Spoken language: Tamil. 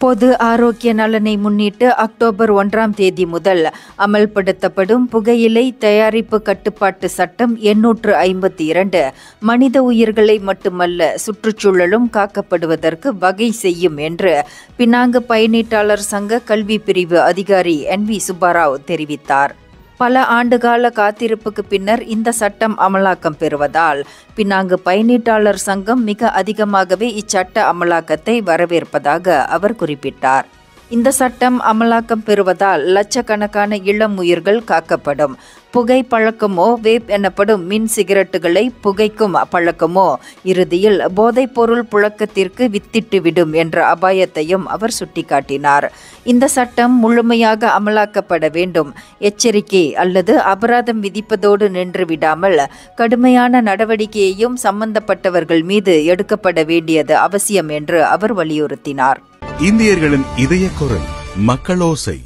பொது ஆரோக்கிய நலனை முன்னிட்டு அக்டோபர் 1ஆம் தேதி முதல் அமல்படுத்தப்படும் புகையிலை தயாரிப்பு கட்டுப்பாட்டு சட்டம் 852 மனித உயிர்களை மட்டுமல்ல சுற்றுச்சூழலும் காக்கப்படுவதற்கு வகை செய்யும் என்று பினாங்கு பயணீட்டாளர் சங்க கல்வி பிரிவு அதிகாரி NV சுப்பாராவ் தெரிவித்தார். பல ஆண்டுகால காத்திருப்புக்கு பின்னர் இந்த சட்டம் அமலாக்கம் பெறுவதால் பினாங்கு பயணீட்டாளர் சங்கம் மிக அதிகமாகவே இச்சட்ட அமலாக்கத்தை வரவேற்பதாக அவர் குறிப்பிட்டார். இந்த சட்டம் அமலாக்கம் பெறுவதால் லட்சக்கணக்கான இளம் உயிர்கள் காக்கப்படும். புகை பழக்கமோ வேப் எனப்படும் மின் சிகரெட்டுகளை புகைக்கும் பழக்கமோ இறுதியில் போதைப்பொருள் புழக்கத்திற்கு வித்திட்டுவிடும் என்ற அபாயத்தையும் அவர் சுட்டிக்காட்டினார். இந்த சட்டம் முழுமையாக அமலாக்கப்பட வேண்டும். எச்சரிக்கை அல்லது அபராதம் விதிப்பதோடு நின்றுவிடாமல் கடுமையான நடவடிக்கையையும் சம்பந்தப்பட்டவர்கள் மீது எடுக்கப்பட வேண்டியது அவசியம் என்று அவர் வலியுறுத்தினார். இந்தியர்களின் இதய குரல் மக்களோசை.